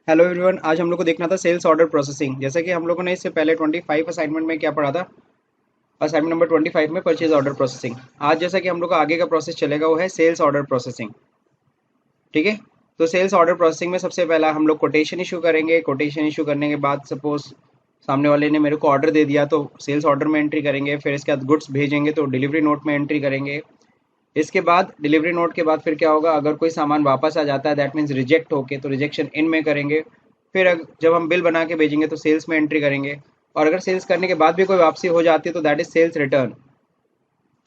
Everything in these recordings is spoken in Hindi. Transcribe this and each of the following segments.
हेलो एवरीवन, आज हम लोग को देखना था सेल्स ऑर्डर प्रोसेसिंग। जैसा कि हम लोगों ने इससे पहले 25 असाइनमेंट में क्या पढ़ा था, असाइनमेंट नंबर 25 में परचेज ऑर्डर प्रोसेसिंग। आज जैसा कि हम लोग का आगे का प्रोसेस चलेगा वो है सेल्स ऑर्डर प्रोसेसिंग। ठीक है। तो सेल्स ऑर्डर प्रोसेसिंग में सबसे पहला हम लोग कोटेशन इशू करेंगे। कोटेशन इशू करने के बाद सपोज सामने वाले ने मेरे को ऑर्डर दे दिया तो सेल्स ऑर्डर में एंट्री करेंगे। फिर इसके बाद गुड्स भेजेंगे तो डिलीवरी नोट में एंट्री करेंगे। इसके बाद डिलीवरी नोट के बाद फिर क्या होगा, अगर कोई सामान वापस आ जाता है दैट मीन्स रिजेक्ट होके, तो रिजेक्शन इन में करेंगे। फिर जब हम बिल बना के भेजेंगे तो सेल्स में एंट्री करेंगे। और अगर सेल्स करने के बाद भी कोई वापसी हो जाती है तो दैट इज सेल्स रिटर्न।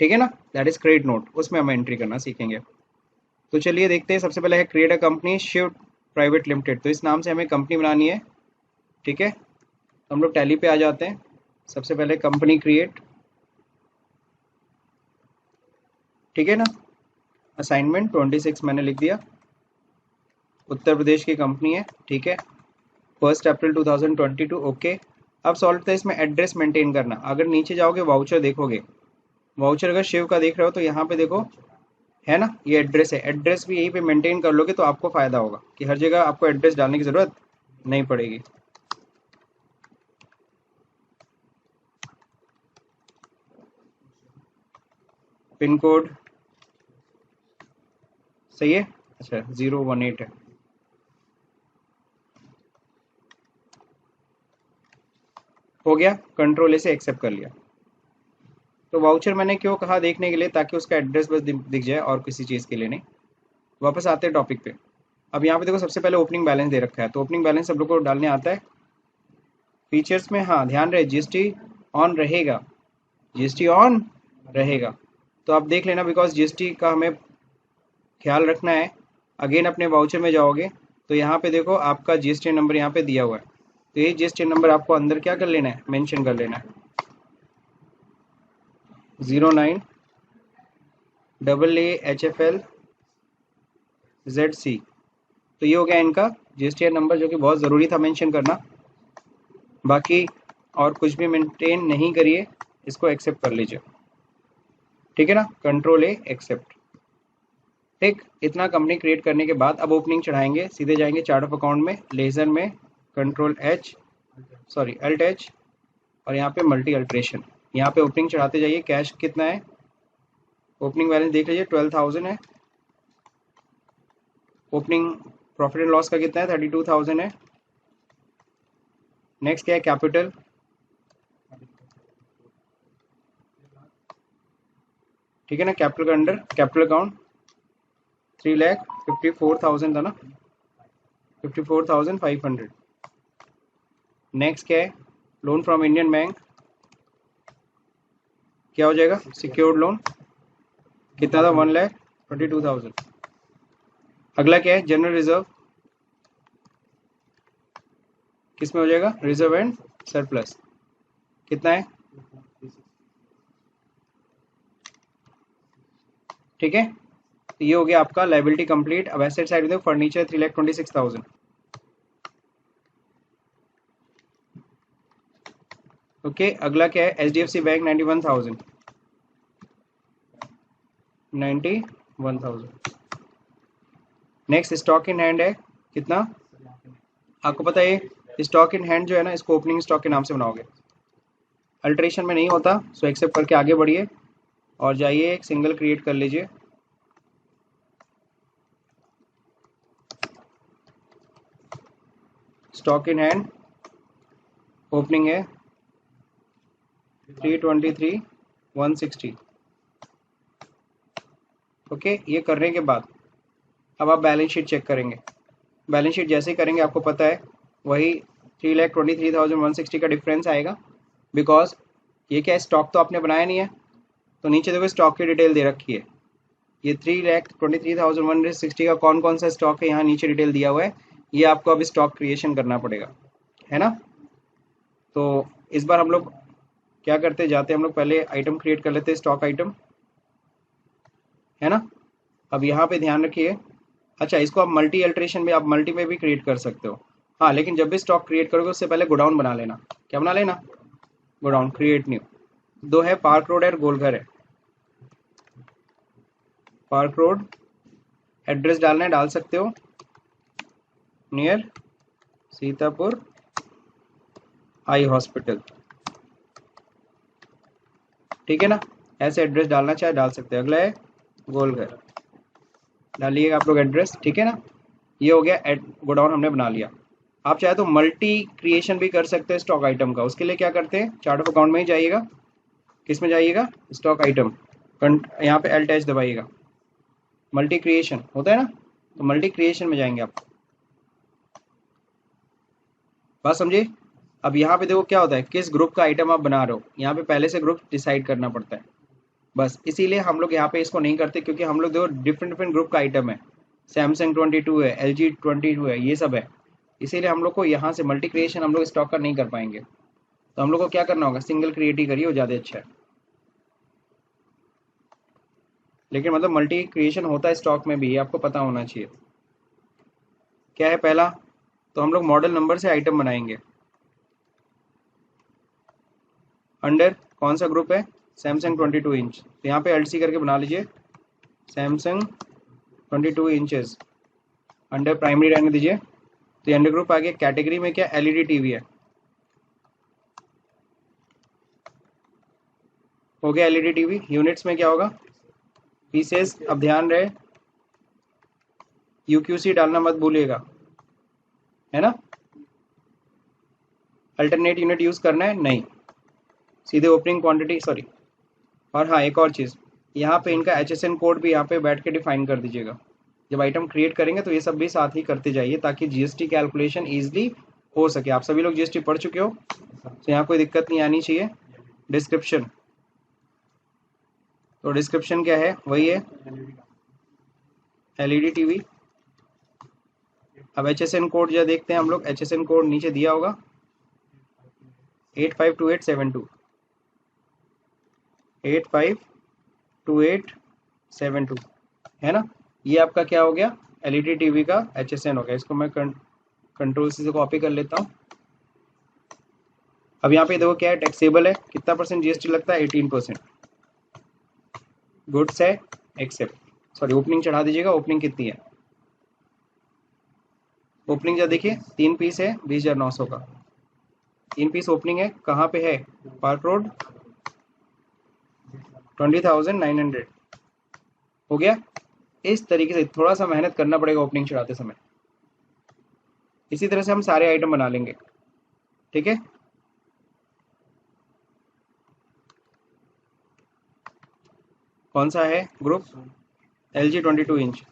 ठीक है ना, दैट इज क्रेडिट नोट, उसमें हम एंट्री करना सीखेंगे। तो चलिए देखते हैं। सबसे पहले है create a company Shiv private limited. तो इस नाम से हमें कंपनी बनानी है। ठीक है, तो हम लोग टैली पे आ जाते हैं। सबसे पहले कंपनी क्रिएट। ठीक है ना, असाइनमेंट 26 मैंने लिख दिया। उत्तर प्रदेश की कंपनी है। ठीक है, 1 अप्रैल 2022। ओके। अब सॉल्व करते हैं। इसमें एड्रेस मेंटेन करना। अगर नीचे जाओगे वाउचर देखोगे, वाउचर अगर शिव का देख रहे हो तो यहाँ पे देखो, है ना, ये एड्रेस है। एड्रेस भी यहीं पे मेंटेन कर लोगे तो आपको फायदा होगा कि हर जगह आपको एड्रेस डालने की जरूरत नहीं पड़ेगी। पिन कोड सही है। अच्छा, 018 है। हो गया, कंट्रोल ए से एक्सेप्ट कर लिया। तो वाउचर मैंने क्यों कहा देखने के लिए, ताकि उसका एड्रेस बस दिख जाए और किसी चीज़ के लिए नहीं। वापस आते हैं टॉपिक पे। अब यहाँ पे देखो, सबसे पहले ओपनिंग बैलेंस दे रखा है, तो ओपनिंग बैलेंस सब लोग को डालने आता है। फीचर्स में हाँ ध्यान रहे, जीएसटी ऑन रहेगा। जीएसटी ऑन रहेगा। तो आप देख लेना, बिकॉज जीएसटी का हमें ख्याल रखना है। अगेन अपने वाउचर में जाओगे तो यहाँ पे देखो आपका जीएसटी नंबर यहाँ पे दिया हुआ है। तो ये जीएसटी नंबर आपको अंदर क्या कर लेना है, मेंशन कर लेना है। 09AAHFL ZC। तो ये हो गया इनका जीएसटी नंबर, जो कि बहुत ज़रूरी था मेंशन करना। बाकी और कुछ भी मेंटेन नहीं करिए, इसको एक्सेप्ट कर लीजिए। ठीक है ना, कंट्रोल ए एक्सेप्ट। ठीक, इतना कंपनी क्रिएट करने के बाद अब ओपनिंग चढ़ाएंगे, सीधे जाएंगे चार्ट ऑफ अकाउंट में, लेजर में control H, sorry alt H, और यहाँ पे मल्टी अल्ट्रेशन। यहाँ पे ओपनिंग चढ़ाते जाइए। कैश कितना है, ओपनिंग बैलेंस देख लीजिए 12,000 है। ओपनिंग प्रॉफिट एंड लॉस का कितना है, 32,000 है। नेक्स्ट क्या है, कैपिटल। ठीक है ना, कैपिटल का अंडर कैपिटल अकाउंट 3,54,000 था ना, 54,500। नेक्स्ट क्या है, लोन फ्रॉम इंडियन बैंक। क्या हो जाएगा, सिक्योर्ड लोन। कितना था, 1,22,000। अगला क्या है, जनरल रिजर्व। किस में हो जाएगा, रिजर्व एंड सरप्लस। कितना है, ठीक है। तो ये हो गया आपका लाइबिलिटी कंप्लीट। अब एसेट साइड में फर्नीचर 3,26,000। ओके, अगला क्या है, HDFC bank 91,000। 91,000। Next stock in hand है कितना, आपको पता है स्टॉक इन हैंड जो है ना, इसको ओपनिंग स्टॉक के नाम से बनाओगे। अल्ट्रेशन में नहीं होता, सो एक्सेप्ट करके आगे बढ़िए और जाइए एक सिंगल क्रिएट कर लीजिए। स्टॉक इन हैंड ओपनिंग है 323,160। ओके, ये करने के बाद अब आप बैलेंस शीट चेक करेंगे। बैलेंस शीट जैसे ही करेंगे आपको पता है वही 3,23,160 का डिफरेंस आएगा। बिकॉज ये क्या है, स्टॉक तो आपने बनाया नहीं है। तो नीचे देखो स्टॉक की डिटेल दे रखी है। ये 3,23,160 का कौन कौन सा स्टॉक है, यहाँ नीचे डिटेल दिया हुआ है। ये आपको अब स्टॉक क्रिएशन करना पड़ेगा, है ना। तो इस बार हम लोग क्या करते जाते हैं, हम लोग पहले आइटम क्रिएट कर लेते हैं, स्टॉक आइटम, है ना। अब यहाँ पे ध्यान रखिए। अच्छा, इसको आप मल्टी अल्ट्रेशन में, आप मल्टी में भी क्रिएट कर सकते हो। हाँ, लेकिन जब भी स्टॉक क्रिएट करोगे उससे पहले गोडाउन बना लेना। क्या बना लेना, गोडाउन। Create new. दो है, पार्क रोड है और गोलघर है। पार्क रोड, एड्रेस डालना है, डाल सकते हो, नियर सीतापुर आई हॉस्पिटल, ठीक है ना। ऐसे एड्रेस डालना चाहे डाल सकते हैं। अगला है गोलघर, डालिएगा आप लोग एड्रेस, ठीक है ना। ये हो गया गोडाउन हमने बना लिया। आप चाहे तो मल्टी क्रिएशन भी कर सकते हैं स्टॉक आइटम का। उसके लिए क्या करते हैं, चार्ट ऑफ अकाउंट में ही जाइएगा, किस में जाइएगा, स्टॉक आइटम, यहाँ पे एल टैच दबाइएगा, मल्टी क्रिएशन होता है ना, तो मल्टी क्रिएशन में जाएंगे आप। बात समझिए। अब यहाँ पे देखो क्या होता है, किस ग्रुप का आइटम आप बना रहे हो, यहाँ पे पहले से ग्रुप डिसाइड करना पड़ता है। बस इसीलिए हम लोग यहाँ पे इसको नहीं करते, क्योंकि हम लोग देखो डिफरेंट डिफरेंट ग्रुप का आइटम है, सैमसंग 22 है, LG 22 है, ये सब है। इसीलिए हम लोग को यहाँ से मल्टी क्रिएशन हम लोग स्टॉक का नहीं कर पाएंगे। तो हम लोग को क्या करना होगा, सिंगल क्रिएट ही करिए, वो ज़्यादा अच्छा है। लेकिन मतलब मल्टी क्रिएशन होता है स्टॉक में भी, ये आपको पता होना चाहिए। क्या है पहला, तो हम लोग मॉडल नंबर से आइटम बनाएंगे। अंडर कौन सा ग्रुप है, सैमसंग 22 इंच, तो यहाँ पे LC करके बना लीजिए, सैमसंग 22 इंचेस। अंडर प्राइमरी रहने दीजिए। तो अंडर ग्रुप आ गया। कैटेगरी में क्या, LED टीवी है, हो गया LED टीवी। यूनिट्स में क्या होगा, पीसेस। अब ध्यान रहे UQC डालना मत भूलिएगा, है ना। अल्टरनेट यूनिट यूज करना है नहीं, सीधे ओपनिंग क्वांटिटी, सॉरी। और हाँ, एक और चीज़, यहाँ पे इनका HSN कोड भी यहाँ पे बैठ के डिफाइन कर दीजिएगा। जब आइटम क्रिएट करेंगे तो ये सब भी साथ ही करते जाइए, ताकि GST कैलकुलेशन ईजिली हो सके। आप सभी लोग GST पढ़ चुके हो, तो यहाँ कोई दिक्कत नहीं आनी चाहिए। डिस्क्रिप्शन, तो डिस्क्रिप्शन क्या है, वही है LED टीवी। अब HSN कोड जो देखते हैं हम लोग, HSN कोड नीचे दिया होगा 852872, 852872, है ना। ये आपका क्या हो गया, LED टीवी का HSN हो गया। इसको मैं कंट्रोल C से कॉपी कर लेता हूँ। अब यहाँ पे देखो क्या है, टैक्सेबल है, कितना % GST लगता है, 18%। गुड्स है एक्सेप्ट, सॉरी ओपनिंग चढ़ा दीजिएगा। ओपनिंग कितनी है, ओपनिंग जब देखिए 3 पीस है 20,900 का, 3 पीस ओपनिंग है। कहाँ पे है, पार्क रोड, 20,900, हो गया। इस तरीके से थोड़ा सा मेहनत करना पड़ेगा ओपनिंग चढ़ाते समय। इसी तरह से हम सारे आइटम बना लेंगे, ठीक है। कौन सा है group, LG 22 inch,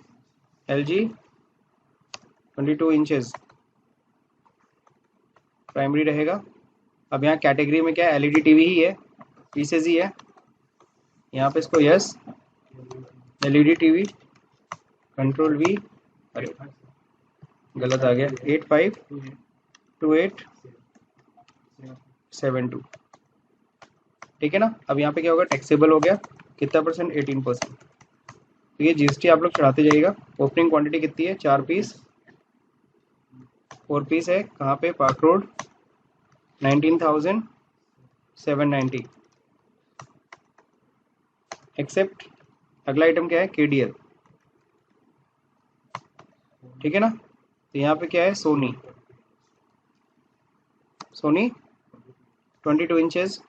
LG 22 inches primary रहेगा। अब यहाँ कैटेगरी में क्या है, LED टीवी ही है, पीसेज ही है। यहाँ पे इसको yes, LED TV, control V, अरे गलत आ गया, 852872, ठीक है ना। अब यहाँ पे क्या होगा, टैक्सेबल हो गया, कितना %, 18%। तो ये GST आप लोग चढ़ाते जाइएगा। ओपनिंग क्वांटिटी कितनी है, 4 पीस, 4 पीस है। कहाँ पे, पार्क रोड, 19,790, एक्सेप्ट। अगला आइटम क्या है, KDL, ठीक है ना। तो यहाँ पे क्या है, Sony, Sony 22 inches,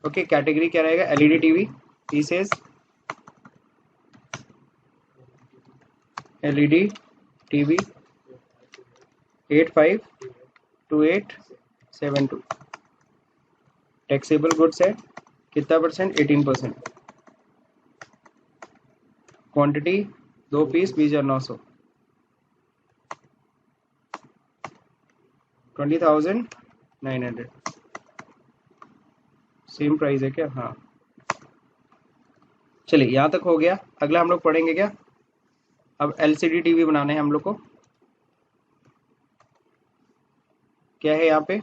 okay. Category क्या रहेगा, LED TV, pieces, LED TV, 852872, taxable goods है, कितना %, 18%। क्वांटिटी 2 पीस 20,900, 20,900, सेम प्राइस है क्या, हाँ। चलिए यहाँ तक हो गया। अगला हम लोग पढ़ेंगे क्या, अब LCD टीवी बनाना है हम लोग को। क्या है यहाँ पे,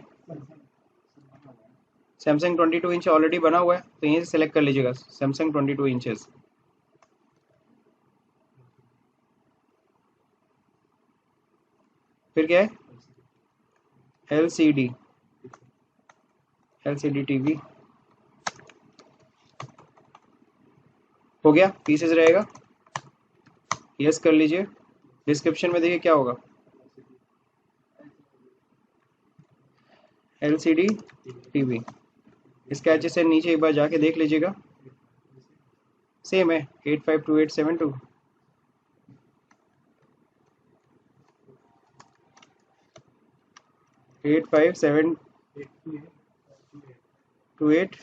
सैमसंग 22 इंच ऑलरेडी बना हुआ है, तो यहीं से सिलेक्ट कर लीजिएगा, सैमसंग 22 इंचेस। फिर क्या है, LCD, LCD टीवी हो गया, पीसेस रहेगा, यस कर लीजिए। डिस्क्रिप्शन में देखिए क्या होगा, LCD टीवी। इसका एच से नीचे एक बार जाके देख लीजिएगा, सेम है 852872। 85728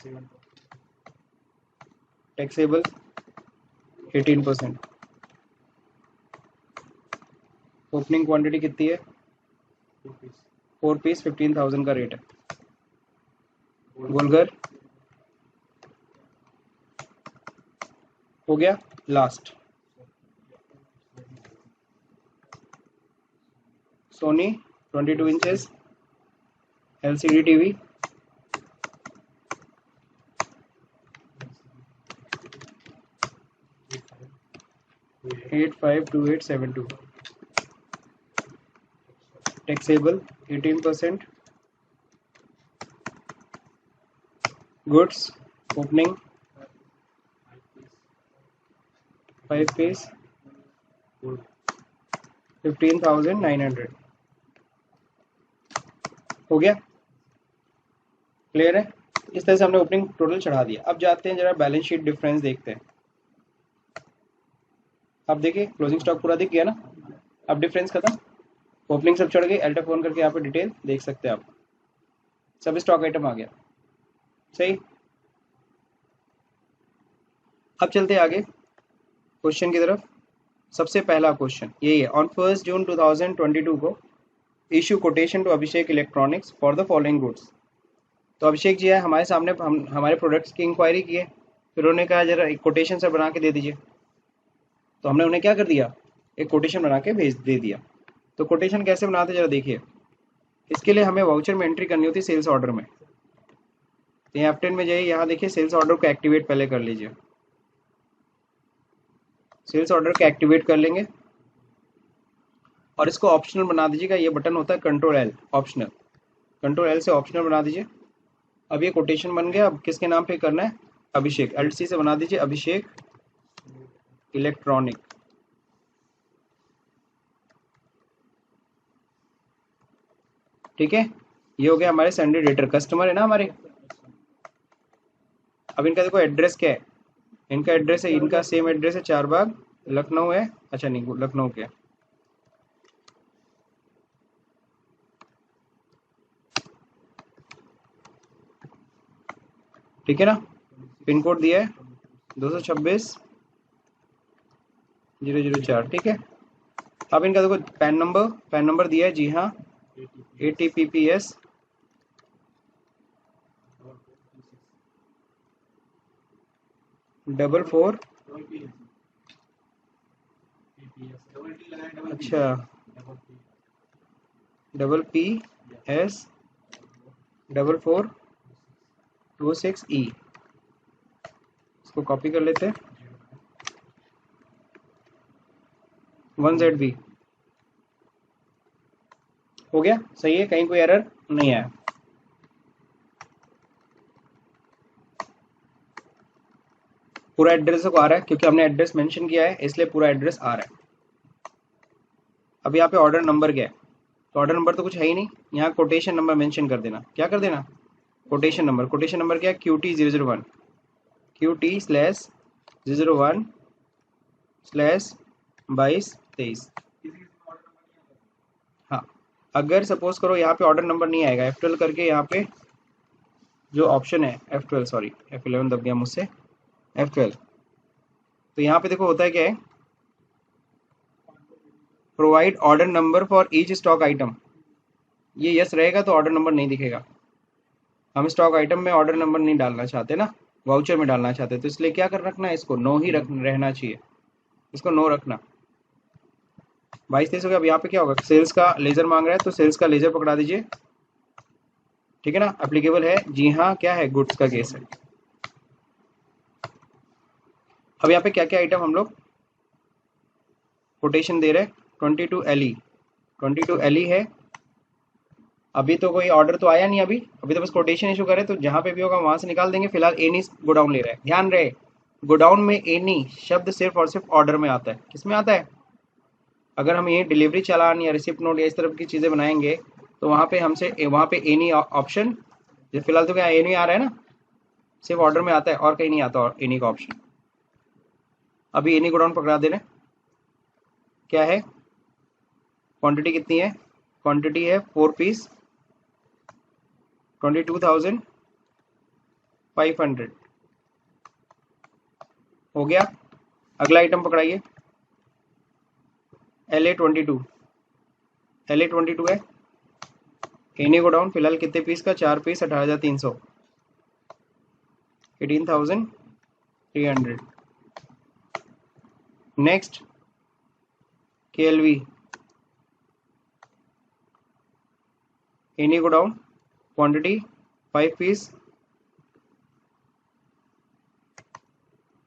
टैक्सेबल 18%। ओपनिंग क्वांटिटी कितनी है? 4 पीस 15,000 का रेट है। वुल्गर हो गया। Last Sony 22 inches LCD TV, 852872 taxable 18%। Goods opening 5 piece 15,900 हो गया। क्लियर है? इस तरह से हमने ओपनिंग टोटल चढ़ा दिया। अब जाते हैं जरा बैलेंस शीट डिफरेंस देखते हैं। अब देखिए क्लोजिंग स्टॉक पूरा दिख गया ना, अब डिफरेंस खत्म, ओपनिंग सब चढ़ गई। अल्टर फोन करके यहाँ पे डिटेल देख सकते हैं आप, सब स्टॉक आइटम आ गया। सही, अब चलते हैं आगे क्वेश्चन की तरफ। सबसे पहला क्वेश्चन यही है, ऑन 1 जून 2022 को issue quotation to Abhishek electronics for the following goods. तो अभिषेक जी है हमारे सामने, हम हमारे प्रोडक्ट्स की इंक्वायरी की है, फिर उन्होंने कहा जरा एक कोटेशन से बना के दे दीजिए। तो हमने उन्हें क्या कर दिया, एक कोटेशन बना के दे दिया। तो कोटेशन कैसे बनाते जरा देखिए। इसके लिए हमें वाउचर में एंट्री करनी होती है सेल्स ऑर्डर में। तो यहाँ F10 में जाइए, यहाँ देखिए सेल्स ऑर्डर को एक्टिवेट पहले कर लीजिए। सेल्स ऑर्डर को एक्टिवेट कर लेंगे और इसको ऑप्शनल बना दीजिएगा। ये बटन होता है control L, optional. Control L से ऑप्शनल बना दीजिए। अब ये कोटेशन बन गया। अब किसके नाम पे करना है? अभिषेक। LC से बना दीजिए अभिषेक इलेक्ट्रॉनिक। ठीक है, ये हो गया हमारे संडे डेटर, कस्टमर है ना हमारे। अब इनका देखो एड्रेस क्या है, इनका एड्रेस है, इनका सेम एड्रेस है, चारबाग लखनऊ है। अच्छा नहीं, लखनऊ के। ठीक है ना, पिन कोड दिया है 226-004। ठीक है, अब इनका देखो पैन नंबर दिया है, जी हाँ, ATPPS 44। अच्छा, PPS 4426E। इसको कॉपी कर लेते हैं, 1ZB हो गया। सही है, कहीं कोई एरर नहीं आया। पूरा एड्रेस को आ रहा है क्योंकि हमने एड्रेस मेंशन किया है, इसलिए पूरा एड्रेस आ रहा है। अब यहाँ पे ऑर्डर नंबर क्या है? तो ऑर्डर नंबर तो कुछ है ही नहीं, यहाँ कोटेशन नंबर मेंशन कर देना। क्या कर देना? Quotation number. कोटेशन नंबर क्या है? QT001, QT/001/2223। हाँ, अगर सपोज करो यहाँ पे ऑर्डर नंबर नहीं आएगा, F12 करके यहाँ पे जो ऑप्शन है, F12 सॉरी F11 दब गया मुझसे, F12। तो यहाँ पे देखो होता है क्या है, provide order number for each stock item. ये यस रहेगा तो ऑर्डर नंबर नहीं दिखेगा। हम स्टॉक आइटम में ऑर्डर नंबर नहीं डालना चाहते ना, वाउचर में डालना चाहते, तो इसलिए क्या कर रखना है, इसको नो ही रहना चाहिए, इसको नो रखना। 22-23 हो गया। अब यहाँ पे क्या होगा, सेल्स का लेजर मांग रहा है, तो सेल्स का लेजर पकड़ा दीजिए। ठीक है ना, एप्लीकेबल है, जी हाँ, क्या है, गुड्स का केस है। अब यहाँ पे क्या क्या आइटम हम लोग कोटेशन दे रहे हैं, 22LE है। अभी तो कोई ऑर्डर तो आया नहीं, अभी तो बस कोटेशन इशू करे, तो जहां पे भी होगा वहां से निकाल देंगे। फिलहाल एनी गोडाउन ले रहे हैं। ध्यान रहे, गोडाउन में एनी शब्द सिर्फ और सिर्फ ऑर्डर में आता है। किस में आता है? अगर हम ये डिलीवरी चालान या रिसिप्ट नोट या इस तरह की चीज़ें बनाएंगे तो वहाँ पे हमसे वहाँ पे एनी ऑप्शन, फिलहाल तो क्या एनी आ रहा है ना, सिर्फ ऑर्डर में आता है और कहीं नहीं आता और एनी का ऑप्शन। अभी एनी गोडाउन पकड़ा देना, क्या है क्वांटिटी कितनी है, क्वांटिटी है 4 पीस 22,500 हो गया। अगला आइटम पकड़ाइए LA22, LA22 है एनी गोडाउन फिलहाल कितने पीस का, 4 piece 18,300 18,300। Next KLV any godown quantity 5 piece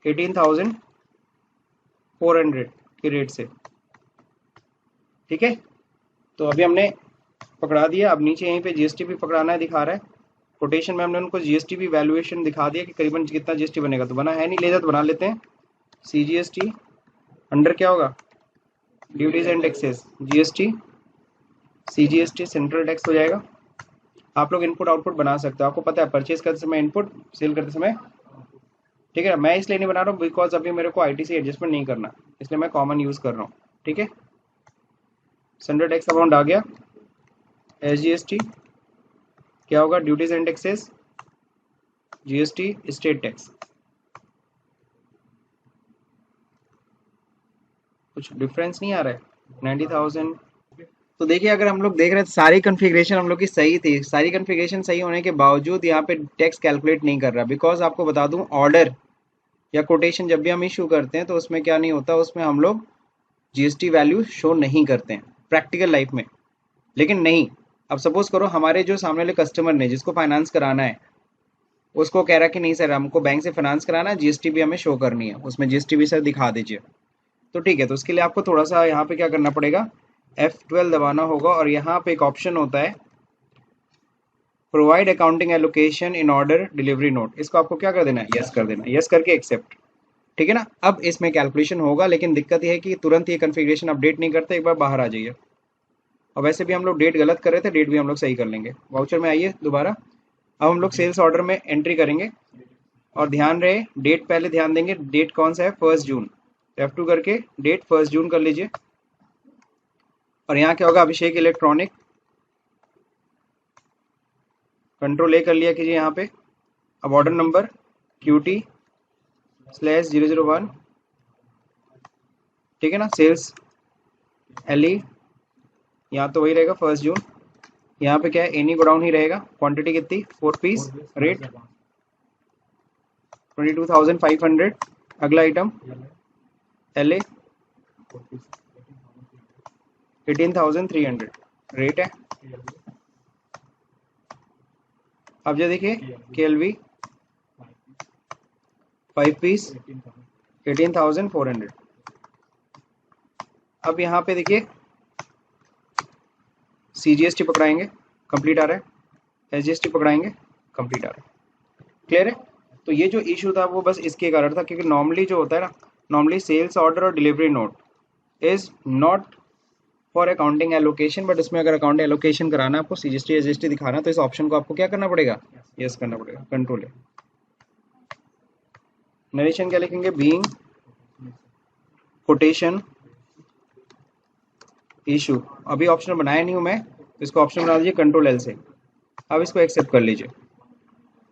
18,400 के रेट से, ठीक है। तो अभी हमने पकड़ा दिया। अब नीचे यहीं पे GST भी पकड़ाना है, दिखा रहा है कोटेशन में हमने उनको GST भी वैल्यूएशन दिखा दिया कि करीबन कितना GST बनेगा, तो बना है नहीं, ले जा तो बना लेते हैं। CGST अंडर क्या होगा, duties and taxes, GST CGST central tax हो जाएगा। आप लोग इनपुट आउटपुट बना सकते हो, आपको पता है परचेज करते समय इनपुट, सेल करते समय, ठीक है। मैं इसलिए नहीं बना रहा हूँ बिकॉज अभी मेरे को ITC एडजस्टमेंट नहीं करना, इसलिए मैं कॉमन यूज कर रहा हूँ, ठीक है। सेंट्रल टैक्स अमाउंट आ गया। SGST क्या होगा, duties and taxes, GST state tax, कुछ डिफरेंस नहीं आ रहा है 90,000। तो देखिए अगर हम लोग देख रहे हैं सारी कॉन्फ़िगरेशन हम लोग की सही थी, सारी कॉन्फ़िगरेशन सही होने के बावजूद यहाँ पे टैक्स कैलकुलेट नहीं कर रहा, बिकॉज आपको बता दूं ऑर्डर या कोटेशन जब भी हम इशू करते हैं तो उसमें क्या नहीं होता, उसमें हम लोग GST वैल्यू शो नहीं करते हैं प्रैक्टिकल लाइफ में। लेकिन नहीं, अब सपोज करो हमारे जो सामने वाले कस्टमर ने जिसको फाइनेंस कराना है उसको कह रहा कि नहीं सर हमको बैंक से फाइनेंस कराना है, GST भी हमें शो करनी है, उसमें GST भी सर दिखा दीजिए। तो ठीक है, तो उसके लिए आपको थोड़ा सा यहाँ पे क्या करना पड़ेगा, F12 दबाना होगा और यहाँ पे एक ऑप्शन होता है provide accounting allocation in order delivery note, इसको आपको क्या कर देना है, यस कर देना, यस करके एक्सेप्ट, ठीक है ना। अब इसमें कैलकुलेशन होगा, लेकिन दिक्कत यह है कि तुरंत ये कॉन्फ़िगरेशन अपडेट नहीं करते, एक बार बाहर आ जाइए। और वैसे भी हम लोग डेट गलत कर रहे थे, डेट भी हम लोग सही कर लेंगे। वाउचर में आइए दोबारा, अब हम लोग सेल्स ऑर्डर में एंट्री करेंगे और ध्यान रहे डेट पहले ध्यान देंगे, डेट कौन सा है 1 जून, F2 करके डेट 1 जून कर लीजिए। और यहाँ क्या होगा, अभिषेक इलेक्ट्रॉनिक, कंट्रोल A कर लिया कीजिए यहाँ पे। अब ऑर्डर नंबर QT/001, ठीक है ना, सेल्स LE यहाँ तो वही रहेगा 1 जून। यहाँ पे क्या है, एनी गोडाउन ही रहेगा, क्वांटिटी कितनी 4 पीस, रेट 22,500। अगला आइटम LA 18,300 रेट है। अब जो देखिए KLV 5 पीस 18,400। अब यहाँ पे देखिए CGST पकड़ाएंगे, कंप्लीट आ रहा है, SGST पकड़ाएंगे, कंप्लीट आ रहा है, क्लियर है। तो ये जो इशू था वो बस इसके कारण था, क्योंकि नॉर्मली जो होता है ना, नॉर्मली सेल्स ऑर्डर और delivery note is not for accounting allocation, but इसमें अगर अकाउंट एलोकेशन कराना है आपको, CGST SGST दिखाना, तो इस ऑप्शन को आपको क्या करना पड़ेगा, यस करना पड़ेगा, कंट्रोल है। नरेशन क्या लिखेंगे, बीइंग कोटेशन इशू, अभी ऑप्शन बनाया नहीं हूं मैं, तो इसको ऑप्शन बना दीजिए कंट्रोल L से। अब इसको एक्सेप्ट कर लीजिए,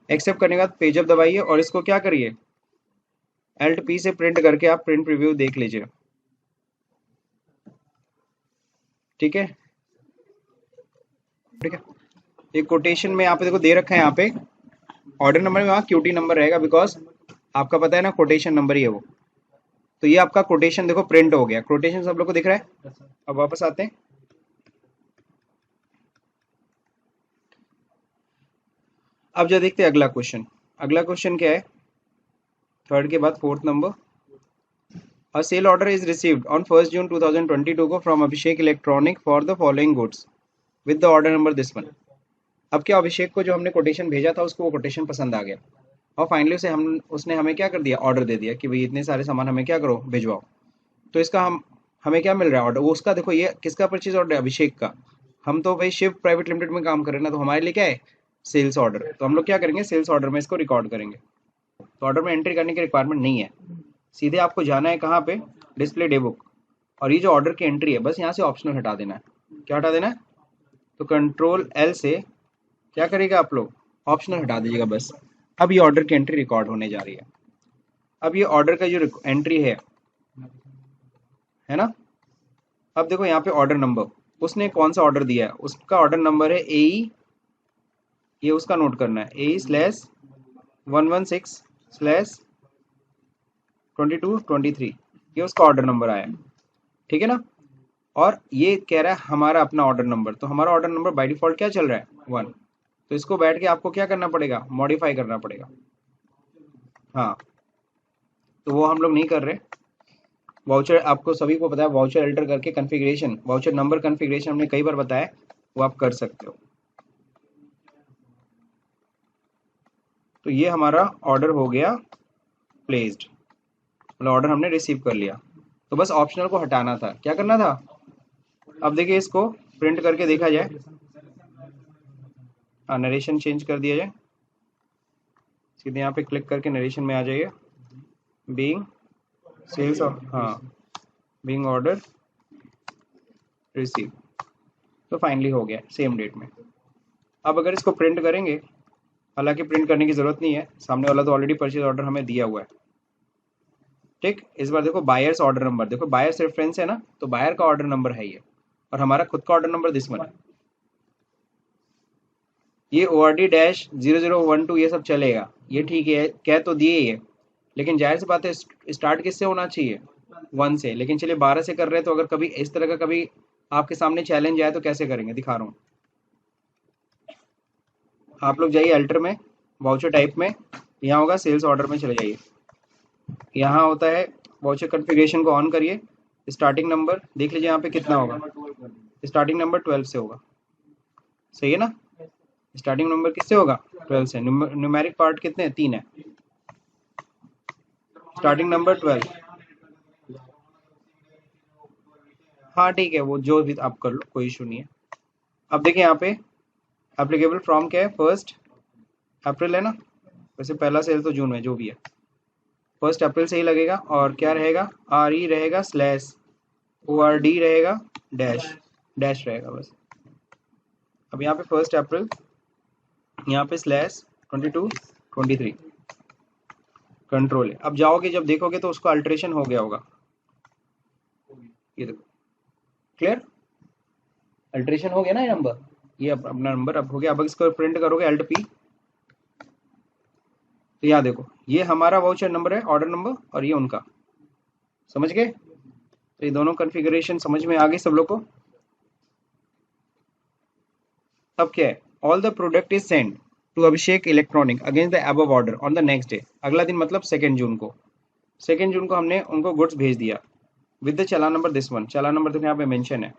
एक्सेप्ट करने के बाद पेज अप दबाइए और इसको क्या करिए, Alt P से प्रिंट करके आप प्रिंट प्रीव्यू देख लीजिए, ठीक है, ठीक है। एक कोटेशन में यहाँ पे देखो दे रखा है, यहाँ पे ऑर्डर नंबर में वहाँ QT नंबर रहेगा, बिकॉज आपका पता है ना कोटेशन नंबर ही है वो। तो ये आपका कोटेशन देखो प्रिंट हो गया, कोटेशन सब लोग को दिख रहा है। अब वापस आते हैं, अब जो देखते हैं अगला क्वेश्चन, अगला क्वेश्चन क्या है, थर्ड के बाद fourth number. A sale order is received on 1st June 2022 को from Abhishek electronic for the following goods with the order number this one। अब क्या अभिषेक को जो हमने कोटेशन भेजा था उसको वो कोटेशन पसंद आ गया और फाइनली उसने हमें क्या कर दिया, ऑर्डर दे दिया कि भाई इतने सारे सामान हमें क्या करो भिजवाओ। तो इसका हमें क्या मिल रहा है ऑर्डर, वो उसका देखो, ये किसका परचेज ऑर्डर है, अभिषेक का। हम तो भाई शिव प्राइवेट लिमिटेड में काम कर रहे हैं ना, तो हमारे लिए क्या है, सेल्स ऑर्डर। तो हम लोग क्या करेंगे, सेल्स ऑर्डर में इसको रिकॉर्ड करेंगे। तो ऑर्डर में एंट्री करने की रिक्वायरमेंट नहीं है, सीधे आपको जाना है कहाँ पे, डिस्प्ले डे बुक, और ये जो ऑर्डर की एंट्री है बस यहाँ से ऑप्शनल हटा देना है। क्या हटा देना है, तो कंट्रोल एल से क्या करेगा आप लोग, ऑप्शनल हटा दीजिएगा बस। अब ये ऑर्डर की एंट्री रिकॉर्ड होने जा रही है। अब ये ऑर्डर का जो एंट्री है ना, अब देखो यहाँ पे ऑर्डर नंबर, उसने कौन सा ऑर्डर दिया है, उसका ऑर्डर नंबर है ए, ये उसका नोट करना है, A/116/2223, ये उसका ऑर्डर नंबर आया है, ठीक है ना। और ये कह रहा है हमारा अपना ऑर्डर नंबर, तो हमारा ऑर्डर नंबर बाय डिफॉल्ट क्या चल रहा है, 1। तो इसको बैठ के आपको क्या करना पड़ेगा, मॉडिफाई करना पड़ेगा। हाँ, तो वो हम लोग नहीं कर रहे। वाउचर आपको सभी को पता है, वाउचर अल्टर करके कॉन्फ़िगरेशन, वाउचर नंबर कॉन्फ़िगरेशन हमने कई बार बताया, वो आप कर सकते हो। तो ये हमारा ऑर्डर हो गया प्लेस्ड, मतलब ऑर्डर हमने रिसीव कर लिया। तो बस ऑप्शनल को हटाना था, क्या करना था। अब देखिए इसको प्रिंट करके देखा जाए, हाँ नरेशन चेंज कर दिया जाए, सीधे यहाँ पे क्लिक करके नरेशन में आ जाइए, बीइंग सेल्स, हाँ बीइंग ऑर्डर रिसीव, तो फाइनली हो गया सेम डेट में। अब अगर इसको प्रिंट करेंगे, हालांकि प्रिंट करने की जरूरत नहीं है, सामने वाला तो ऑलरेडी परचेज ऑर्डर हमें दिया हुआ है, ठीक। इस बार देखो बायर्स ऑर्डर नंबर, देखो बायर्स रेफरेंस है ना, तो बायर का ऑर्डर नंबर है ये, और हमारा खुद का ऑर्डर नंबर दिस वन है। ये ORD-0012 ये सब चलेगा, ये ठीक है, कह तो दिए ये, लेकिन जाहिर सी बात है स्टार्ट किससे होना चाहिए, 1 से। लेकिन चलिए 12 से कर रहे हैं, तो अगर कभी इस तरह का कभी आपके सामने चैलेंज आए तो कैसे करेंगे, दिखा रहा हूँ। आप लोग जाइए अल्टर में, वाउचर टाइप में, यहाँ होगा सेल्स ऑर्डर में चले जाइए, यहाँ होता है वाउचर कॉन्फ़िगरेशन को ऑन करिए, स्टार्टिंग नंबर देख लीजिए यहाँ पे कितना होगा, स्टार्टिंग नंबर 12 से होगा, सही है ना। स्टार्टिंग नंबर किससे होगा, 12 से। न्यूमेरिक पार्ट कितने, 3 है, स्टार्टिंग नंबर 12। हाँ ठीक है, वो जो भी आप कर लो, कोई इशू नहीं है। अब देखिए यहाँ पे एप्लीकेबल फ्रॉम क्या है, 1 अप्रैल है ना, वैसे पहला सेल तो जून में, जो भी है 1 अप्रैल से ही लगेगा। और क्या रहेगा, RE रहेगा स्लैश, ORD रहेगा डैश, डैश रहेगा बस। अब यहाँ पे 1 अप्रैल, यहाँ पे स्लैश 22-23 कंट्रोल है। अब जाओगे जब देखोगे तो उसका अल्ट्रेशन हो गया होगा, ये देखो क्लियर, अल्ट्रेशन हो गया ना ये नंबर, ये अपना नंबर अब हो गया। अब इसको प्रिंट करोगे Alt P, तो यहाँ देखो ये हमारा वाउचर नंबर है, ऑर्डर नंबर, और ये उनका, समझ गए। तो ये दोनों कॉन्फ़िगरेशन समझ में आ गई सब लोग को। अब क्या है, all the product is send to Abhishek electronic against the above order on the next day, अगला दिन मतलब 2 जून को। 2 जून को हमने उनको गुड्स भेज दिया with the challan number this one, challan number तो यहाँ पे मेंशन है।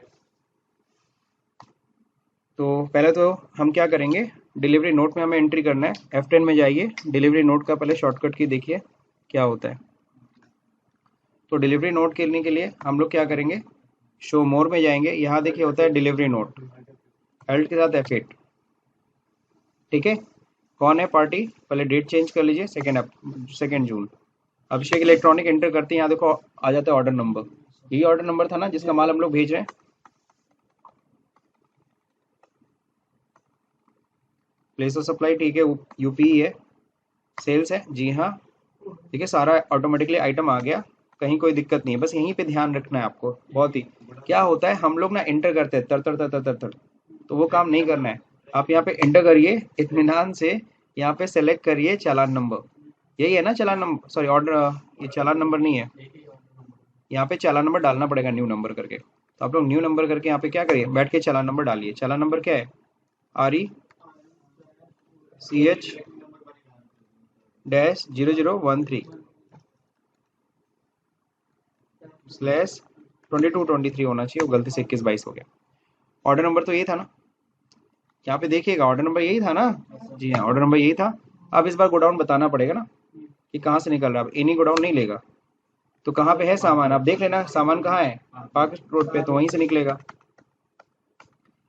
तो पहले तो हम क्या करेंगे, डिलीवरी नोट में हमें एंट्री करना है, F10 में जाइए, डिलीवरी नोट का पहले शॉर्टकट की देखिए क्या होता है। तो डिलीवरी नोट करने के लिए हम लोग क्या करेंगे, शो मोर में जाएंगे, यहाँ देखिए होता है डिलीवरी नोट, अल्ट के साथ F8, ठीक है। कौन है पार्टी, पहले डेट चेंज कर लीजिए, 2 जून, अभिषेक इलेक्ट्रॉनिक एंटर करते हैं, यहाँ देखो आ जाता है ऑर्डर नंबर, यही ऑर्डर नंबर था ना जिसका माल हम लोग भेज रहे हैं। प्लेस ऑफ सप्लाई ठीक है, UP है, सेल्स है, जी हाँ ठीक है, सारा ऑटोमेटिकली आइटम आ गया, कहीं कोई दिक्कत नहीं है। बस यहीं पे ध्यान रखना है आपको, बहुत ही, क्या होता है हम लोग ना एंटर करते हैं तर तर तर तर तर तर, तो वो काम नहीं करना है। आप यहाँ पे एंटर करिए इत्मीनान से, यहाँ पे सेलेक्ट करिए चालान नंबर, यही है ना चालान नंबर, सॉरी ऑर्डर, ये चालान नंबर नहीं है, यहाँ पे चालान नंबर डालना पड़ेगा न्यू नंबर करके। तो आप लोग न्यू नंबर करके यहाँ पे क्या करिए, बैठ के चालान नंबर डालिए। चालान नंबर क्या है, RE/0013/2223 होना चाहिए, वो गलती से 21-22 हो गया। ऑर्डर नंबर तो यही था ना, यहाँ पे देखिएगा ऑर्डर नंबर यही था ना, जी हाँ ऑर्डर नंबर यही था। अब इस बार गोडाउन बताना पड़ेगा ना कि कहाँ से निकल रहा है, अब एनी गोडाउन नहीं लेगा, तो कहाँ पे है सामान, आप देख लेना सामान कहाँ है, पार्क रोड पे, तो वहीं से निकलेगा।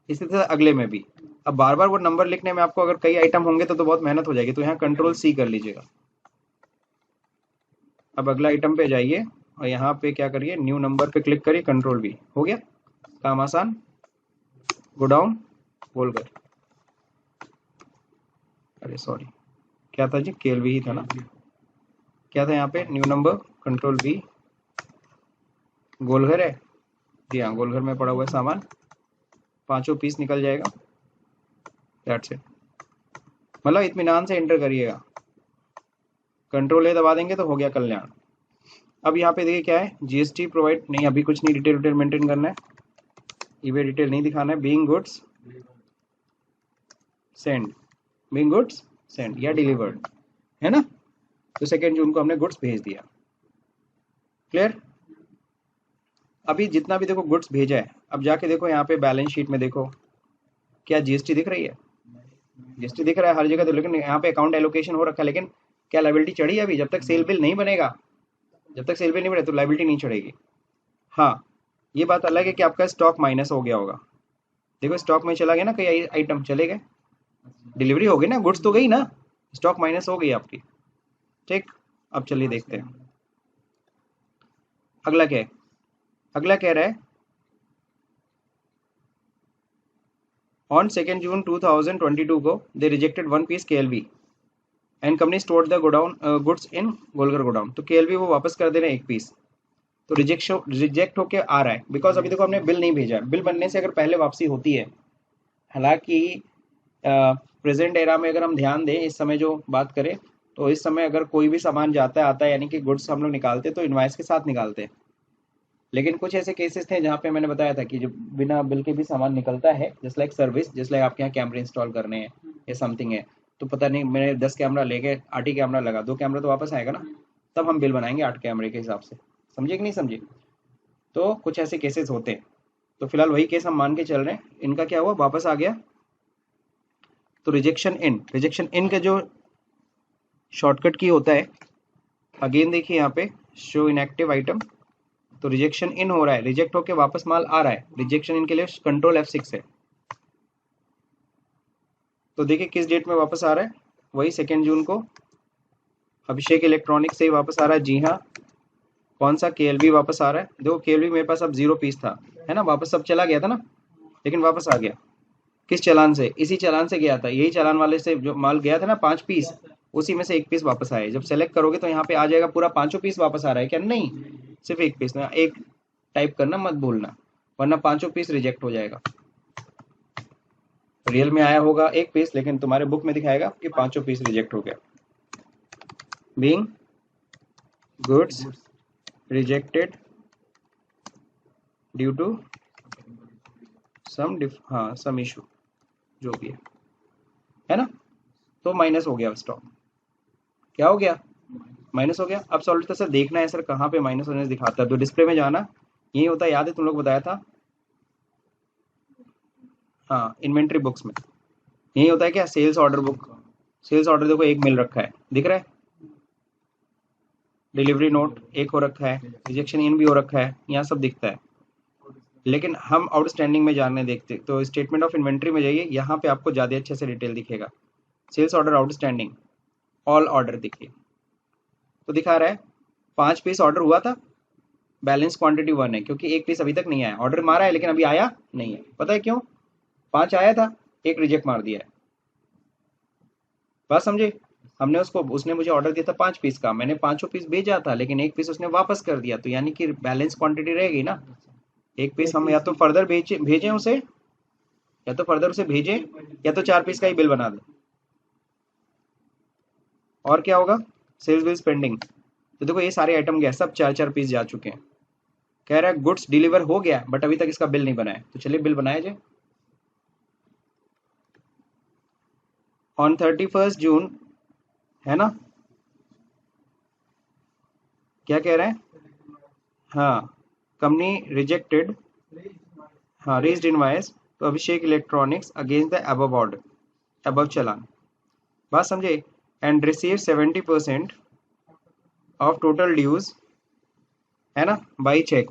इसी तरह अगले में भी। अब बार बार वो नंबर लिखने में आपको अगर कई आइटम होंगे तो बहुत मेहनत हो जाएगी, तो यहाँ कंट्रोल सी कर लीजिएगा। अब अगला आइटम पे जाइए और यहाँ पे क्या करिए, न्यू नंबर पे क्लिक करिए, कंट्रोल वी, हो गया काम आसान। गो डाउन, बोलकर, अरे सॉरी, क्या था जी, केएलवी ही था ना, क्या था यहाँ पे, new number, control we, Golghar है जी हाँ, गोलघर में पड़ा हुआ है सामान, 5 पीस निकल जाएगा, दैट्स इट। मतलब इत्मीनान से एंटर करिएगा, कंट्रोल ए दबा देंगे तो हो गया कल्याण। अब यहाँ पे देखिए क्या है, जीएसटी प्रोवाइड नहीं, अभी कुछ नहीं, डिटेल डिटेल मेंटेन करना है, ईबे डिटेल नहीं दिखाना है, being goods send, being goods send या डिलीवर्ड, है ना। तो 2 जून को हमने गुड्स भेज दिया, क्लियर। अभी जितना भी देखो गुड्स भेजा है, अब जाके देखो यहाँ पे बैलेंस शीट में देखो, क्या जीएसटी दिख रही है, जीएसटी दिख रहा है हर जगह तो, लेकिन यहाँ पे अकाउंट एलोकेशन हो रखा है, लेकिन क्या लायबिलिटी चढ़ी है अभी, जब तक सेल बिल नहीं बनेगा, जब तक सेल बिल नहीं बने तो लायबिलिटी नहीं चढ़ेगी। हाँ, ये बात अलग है कि आपका स्टॉक माइनस हो गया होगा, देखो स्टॉक में चला गया ना, कई आइटम चले गए, डिलीवरी हो गई ना, गुड्स तो गई ना, स्टॉक माइनस हो गई आपकी, ठीक। अब चलिए देखते हैं अगला क्या है। अगला कह रहा है ऑन 2 जून 2022 को they rejected 1 piece KLV and company stored the godown goods in Golghar godown. तो केएलवी वो वापस कर दे रहे हैं 1 पीस, तो रिजेक्ट होके आ रहा है, बिकॉज अभी देखो हमने बिल नहीं भेजा, बिल बनने से अगर पहले वापसी होती है, हालांकि प्रेजेंट एरा में अगर हम ध्यान दें, इस समय जो बात करें, तो इस समय अगर कोई भी सामान जाता है आता है, यानी कि गुड्स हम लोग निकालते तो इनवाइस के साथ निकालते हैं, लेकिन कुछ ऐसे केसेस थे जहाँ पे मैंने बताया था कि जो बिना बिल के भी सामान निकलता है, just like service, just like आपके यहाँ कैमरे इंस्टॉल करने हैं या समथिंग है, तो पता नहीं मैंने 10 कैमरा ले गए, 8 ही कैमरा लगा, 2 कैमरा तो वापस आएगा ना, तब हम बिल बनाएंगे 8 कैमरे के हिसाब से, समझे कि नहीं समझे। तो कुछ ऐसे केसेस होते हैं, तो फिलहाल वही केस हम मान के चल रहे हैं, इनका क्या हुआ, वापस आ गया। तो रिजेक्शन इन का जो शॉर्टकट की होता है, अगेन देखिए यहाँ पे शो इनएक्टिव आइटम, तो रिजेक्शन इन हो रहा है, रिजेक्ट होके वापस माल आ रहा है, रिजेक्शन इन के लिए कंट्रोल F6 है। तो देखिए किस डेट में वापस आ रहा है, वही 2 जून को अभिषेक इलेक्ट्रॉनिक्स से ही वापस आ रहा है, जी हाँ। कौन सा, केएलवी वापस आ रहा है, देखो केएलवी मेरे पास अब 0 पीस था, है ना, वापस सब चला गया था ना, लेकिन वापस आ गया, किस चालान से, इसी चालान से गया था, यही चालान वाले से जो माल गया था ना 5 पीस, उसी में से 1 पीस वापस आया। जब सेलेक्ट करोगे तो यहाँ पे आ जाएगा पूरा 5 पीस वापस आ रहा है क्या, नहीं, सिर्फ 1 पीस ना, एक टाइप करना मत भूलना, वरना 5 पीस रिजेक्ट हो जाएगा। रियल में आया होगा 1 पीस, लेकिन तुम्हारे बुक में दिखाएगा कि 5 पीस रिजेक्ट हो गया। Being goods rejected due to some issue, जो भी है ना, तो माइनस हो गया स्टॉक, क्या हो गया, माइनस हो गया। अब सॉल्व सर देखना है सर कहाँ पे माइनस होने से दिखाता है, तो डिस्प्ले में जाना, यही होता है, याद है तुम लोग बताया था, हाँ इन्वेंट्री बुक्स में यही होता है क्या, sales order book, sales order देखो 1 मिल रखा है, दिख रहा है, डिलीवरी नोट 1 हो रखा है, रिजेक्शन इन भी हो रखा है, यहाँ सब दिखता है, लेकिन हम आउटस्टैंडिंग में जानने देखते, तो स्टेटमेंट ऑफ इन्वेंट्री में जाइए, यहाँ पे आपको ज़्यादा अच्छे से डिटेल दिखेगा, sales order outstanding all order दिखिए, तो दिखा रहा है 5 पीस ऑर्डर हुआ था, बैलेंस क्वांटिटी 1 है, क्योंकि 1 पीस अभी तक नहीं आया, ऑर्डर मारा है लेकिन अभी आया नहीं है, पता है क्यों, 5 आया था, 1 रिजेक्ट मार दिया है, बात समझे। हमने उसने मुझे ऑर्डर दिया था 5 पीस का, मैंने 5 पीस भेजा था, लेकिन 1 पीस उसने वापस कर दिया, तो यानी कि बैलेंस क्वांटिटी रहेगी ना, 1 पीस हम या तो फर्दर भेजें उसे, या तो फर्दर उसे भेजें, या तो 4 पीस का ही बिल बना दें, और क्या होगा, सेल्स बिल पेंडिंग। तो देखो ये सारे आइटम गए, सब 4 पीस जा चुके हैं, कह रहा है गुड्स डिलीवर हो गया बट अभी तक इसका बिल नहीं बनाया, तो चलिए बिल बनाया जाए। ऑन 31 जून, है ना, क्या कह रहे हैं, हाँ कंपनी रिजेक्टेड, हाँ रेज्ड इनवाइस तो Abhishek electronics against the above order, above challan, बात समझे, and receive 70% of total dues है ना, बाई चेक।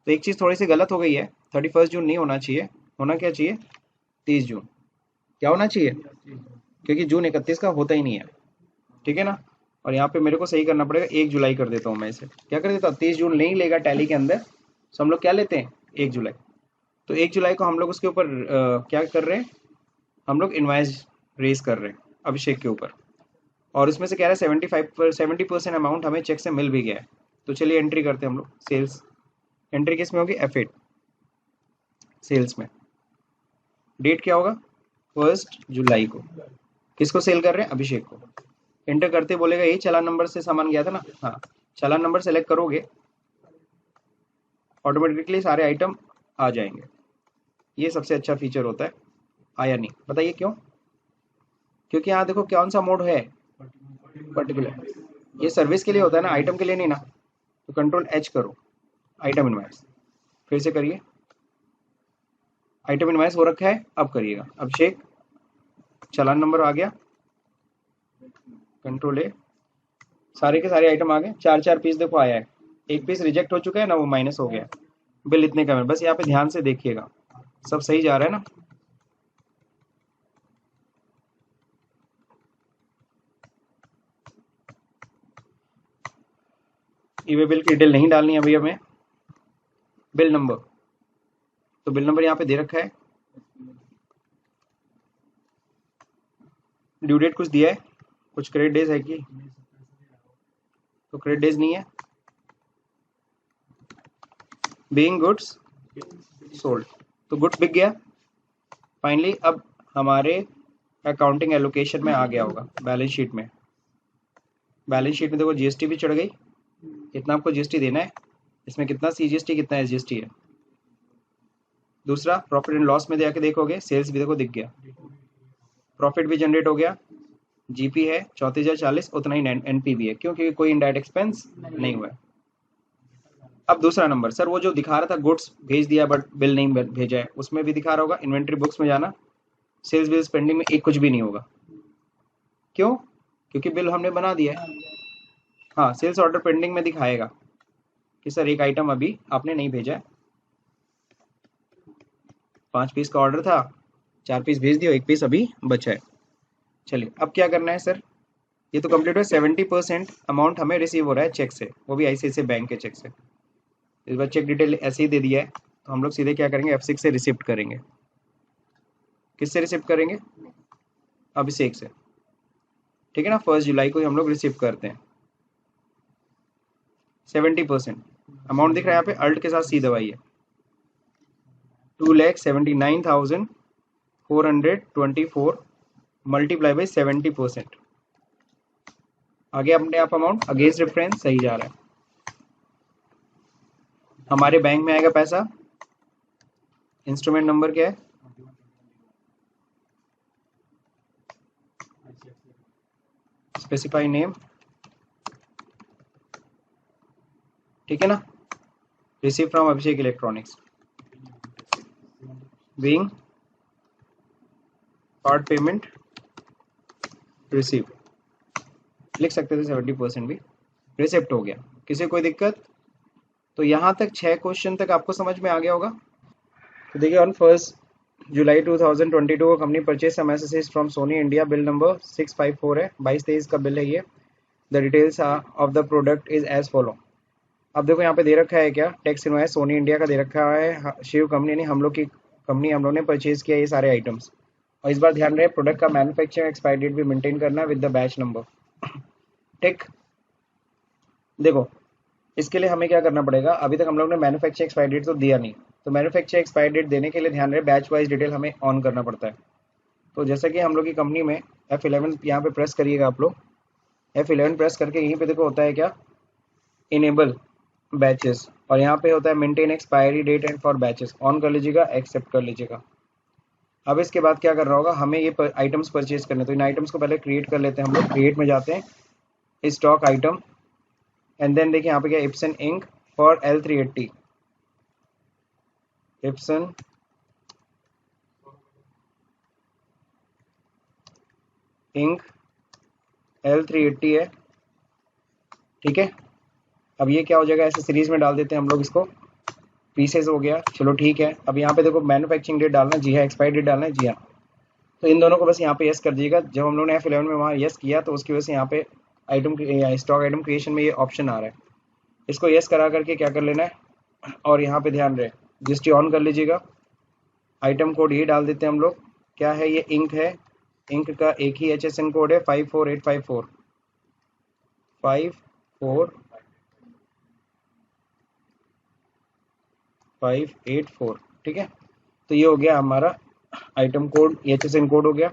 तो एक चीज़ थोड़ी सी गलत हो गई है, 31 जून नहीं होना चाहिए, होना क्या चाहिए, 30 जून। क्या होना चाहिए, क्योंकि जून 31 का होता ही नहीं है, ठीक है ना। और यहाँ पे मेरे को सही करना पड़ेगा, 1 जुलाई कर देता हूँ मैं इसे, क्या कर देता हूँ, 30 जून नहीं लेगा टैली के अंदर, तो हम लोग क्या लेते हैं, 1 जुलाई। तो 1 जुलाई को हम लोग उसके ऊपर क्या कर रहे हैं, हम लोग इनवाइस रेज कर रहे हैं अभिषेक के ऊपर, और उसमें से कह रहा है 70% अमाउंट हमें चेक से मिल भी गया है। तो चलिए एंट्री करते हैं हम लोग, सेल्स एंट्री किस में होगी, F8 सेल्स में। डेट क्या होगा, 1 जुलाई को। किसको सेल कर रहे हैं, अभिषेक को। एंटर करते बोलेगा यही चालान नंबर से सामान गया था ना, हाँ, चालान नंबर सेलेक्ट करोगे ऑटोमेटिकली सारे आइटम आ जाएंगे। ये सबसे अच्छा फीचर होता है। आया नहीं, बताइए क्यों, क्योंकि यहाँ देखो कौन सा मोड है, पर्टिकुलर, ये सर्विस के लिए होता है ना, आइटम के लिए नहीं ना। तो Ctrl+H करो, आइटम इनवाइस, फिर से करिए, आइटम इनवाइस हो रखा है, अब करिएगा अभिषेक, चालान नंबर आ गया, Ctrl+A, सारे के सारे आइटम आ गए, 4 4 पीस देखो आया है, एक पीस रिजेक्ट हो चुका है ना, वो माइनस हो गया, बिल इतने का है। बस यहाँ पे ध्यान से देखिएगा, सब सही जा रहा है ना। ईवे बिल की डिटेल नहीं डालनी है अभी हमें, बिल नंबर, तो बिल नंबर यहाँ पे दे रखा है, ड्यू डेट कुछ दिया है, कुछ क्रेडिट डेज है कि, तो क्रेडिट डेज नहीं है, बीइंग गुड्स सोल्ड, तो गुड्स बिक गया फाइनली। अब हमारे अकाउंटिंग एलोकेशन में आ गया होगा, बैलेंस शीट में, बैलेंस शीट में देखो जीएसटी भी चढ़ गई, कितना आपको जीएसटी देना है, इसमें कितना सीजीएसटी कितना एसजीएसटी है। दूसरा प्रॉफिट एंड लॉस में जाके देखोगे, सेल्स भी देखो दिख गया, प्रॉफिट भी जनरेट हो गया, जीपी है 34,040, उतना ही एनपी भी है, क्यों, क्योंकि कोई इनडायरेक्ट एक्सपेंस नहीं हुआ है। अब दूसरा नंबर, सर वो जो दिखा रहा था गुड्स भेज दिया बट बिल नहीं भेजा है, उसमें भी दिखा रहा होगा, इन्वेंट्री बुक्स में जाना, सेल्स बिल पेंडिंग में एक कुछ भी नहीं होगा, क्यों, क्योंकि बिल हमने बना दिया है। हाँ, सेल्स ऑर्डर पेंडिंग में दिखाएगा कि सर एक आइटम अभी आपने नहीं भेजा है, 5 पीस का ऑर्डर था, 4 पीस भेज दियो, एक पीस अभी बचा है। चलिए अब क्या करना है सर, ये तो कंप्लीट हुआ, 70% अमाउंट हमें रिसीव हो रहा है चेक से, वो भी आईसीआईसीआई बैंक के चेक से। इस बार चेक डिटेल ऐसे ही दे दिया है, तो हम लोग सीधे क्या करेंगे, F6 से रिसिप्ट करेंगे। किससे रिसिप्ट करेंगे, अभिषेक से, ठीक है ना। 1 जुलाई को ही हम लोग रिसिप्ट करते हैं। 70% अमाउंट दिख रहा है यहाँ पे, अल्ट के साथ सी दबाइए, 2,79,424 मल्टीप्लाई बाई 70%, आगे अपने आप अमाउंट अगेंस्ट रेफरेंस सही जा रहा है, हमारे बैंक में आएगा पैसा। इंस्ट्रूमेंट नंबर क्या है, स्पेसिफाई नेम, ठीक है ना, receive from Abhishek electronics, being card payment receive, लिख सकते थे 70% भी, रिसिप्ट हो गया। किसी कोई दिक्कत, तो यहाँ तक 6 क्वेश्चन तक आपको समझ में आ गया होगा। तो देखिए, ऑन 1 जुलाई 2022 को company purchase some accessories from Sony India, bill number 654 है, 22-23 का बिल है ये। The details of the product is as follow. अब देखो यहाँ पे दे रखा है क्या, टैक्स इनवॉइस सोनी इंडिया का दे रखा है, शिव कंपनी ने, हम लोग की कंपनी, हम लोग ने परचेज किया ये सारे आइटम्स। और इस बार ध्यान रहे, प्रोडक्ट का मैन्युफैक्चरिंग एक्सपायरी डेट भी मेंटेन करना विद द बैच नंबर, ठीक। देखो इसके लिए हमें क्या करना पड़ेगा, अभी तक हम लोग ने मैन्युफैक्चरिंग एक्सपायरी डेट तो दिया नहीं, तो मैन्युफैक्चरिंग एक्सपायरी डेट देने के लिए ध्यान रहे बैच वाइज डिटेल हमें ऑन करना पड़ता है। तो जैसे कि हम लोग की कंपनी में F11 यहाँ पे प्रेस करिएगा आप लोग, F11 प्रेस करके यहीं पे देखो होता है क्या, इनेबल बैचेस, और यहाँ पे होता है maintain expiry date and for batches, on कर लीजिएगा, एक्सेप्ट कर लीजिएगा। अब इसके बाद क्या करना होगा, हमें ये आइटम्स परचेज करने, तो इन आइटम्स को पहले क्रिएट कर लेते हैं हम लोग, क्रिएट में जाते हैं, स्टॉक आइटम, एंड देन देखिए यहाँ पे क्या, Epson ink for L380, Epson ink L380 है, ठीक है। अब ये क्या हो जाएगा, ऐसे सीरीज में डाल देते हैं हम लोग इसको, पीसेस हो गया, चलो ठीक है। अब यहाँ पे देखो मैन्युफैक्चरिंग डेट डालना, जी हाँ, एक्सपायरी डेट डालना है, जी हाँ। तो इन दोनों को बस यहाँ पे यस कर दीजिएगा। जब हम लोग ने F11 में वहाँ यस किया तो उसकी वजह से यहाँ पे आइटम स्टॉक आइटम क्रिएशन में ये ऑप्शन आ रहा है, इसको यस करा करके क्या कर लेना है, और यहाँ पे ध्यान रहे रजिस्ट्री ऑन कर लीजिएगा। आइटम कोड ये डाल देते हैं हम लोग, क्या है ये, इंक है, इंक का एक ही HSN कोड है 54854 54584, ठीक है। तो ये हो गया हमारा आइटम कोड, HSN कोड हो गया।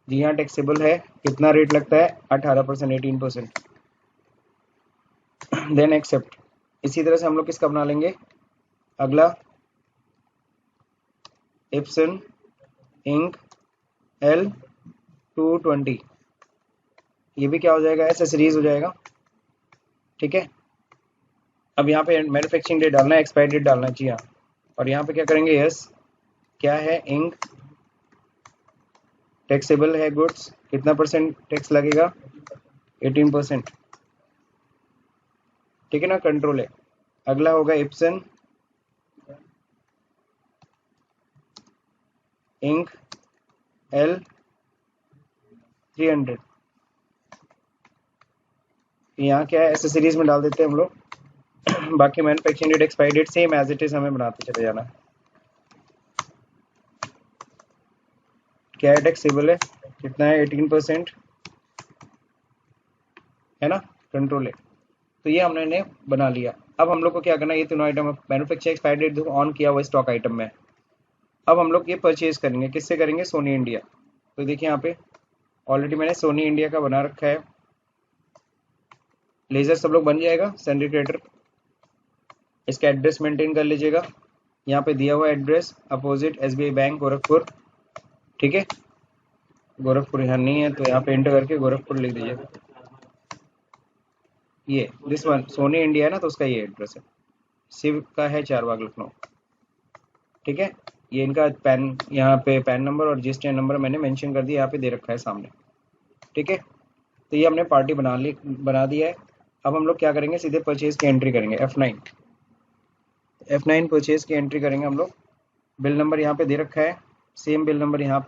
जी हाँ टैक्सेबल है, कितना रेट लगता है, 18%, 18%। Then except. इसी तरह से हम लोग किसका बना लेंगे, अगला इप्सन इंक L220, ये भी क्या हो जाएगा, ऐसे सीरीज हो जाएगा, ठीक है। अब यहाँ पे मैन्युफैक्चरिंग डेट डालना है, एक्सपायरी डेट डालना है, जी हाँ। और यहाँ पे क्या करेंगे, यस, क्या है, इंक टैक्सेबल है गुड्स, कितना परसेंट टैक्स लगेगा, 18%, ठीक है ना, कंट्रोल है। अगला होगा इप्सन इंक L300, यहाँ क्या है, ऐसे सीरीज में डाल देते हैं हम लोग। बाकी manufacturing date expiry date same as it is हमें बनाते चले जाना। क्या है, टैक्सेबल है, कितना है, 18%, है ना, कंट्रोल है। तो ये हमने बना लिया। अब हम लोग को क्या करना है, ये तीनों item manufacturing expiry date on किया हुआ स्टॉक आइटम में। अब हम लोग ये परचेज करेंगे, किससे करेंगे, सोनी इंडिया। तो देखिए यहाँ पे ऑलरेडी मैंने सोनी इंडिया का बना रखा है, लेजर सब लोग बन जाएगा, सिंडिकेटर। इसका एड्रेस मेंटेन कर लीजिएगा, यहाँ पे दिया हुआ address opposite SBI bank Gorakhpur, ठीक है। गोरखपुर यहाँ नहीं है तो यहाँ पे एंटर करके गोरखपुर लिख दीजिएगा। ये दिस वन सोनी इंडिया है ना, तो उसका ये एड्रेस है, शिव का है चारबाग लखनऊ, ठीक है। ये इनका पैन, यहाँ पे पैन नंबर और GST नंबर मैंने मेंशन कर दिया, यहाँ पे दे रखा है सामने, ठीक है। तो ये हमने पार्टी बना दिया है। अब हम लोग क्या करेंगे, सीधे परचेज की एंट्री करेंगे, F9 परचेज की एंट्री करेंगे हम लोग। बिल नंबर यहाँ पे दे रखा है, सेम बिल नंबर यहाँ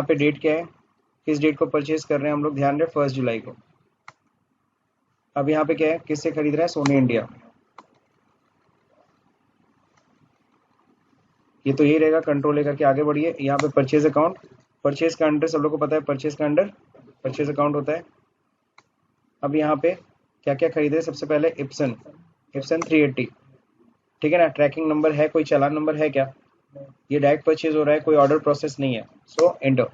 पे डेट क्या है, किस डेट को परचेज कर रहे हैं हम लोग, ध्यान रहे 1 जुलाई को। अब यहाँ पे क्या है, किससे खरीद रहा है, सोनी इंडिया। ये तो यही रहेगा, कंट्रोल लेकर के आगे बढ़िए। यहाँ पे परचेज अकाउंट, परचेज का अंडर सब लोग को पता है, परचेज का अंडर परचेज अकाउंट होता है। अब यहाँ पे क्या क्या खरीद रहे, सबसे पहले इप्सन 380, ठीक है ना। ट्रैकिंग नंबर है, कोई चालान नंबर है क्या, ये डायरेक्ट परचेज हो रहा है, कोई ऑर्डर प्रोसेस नहीं है, सो एंटर।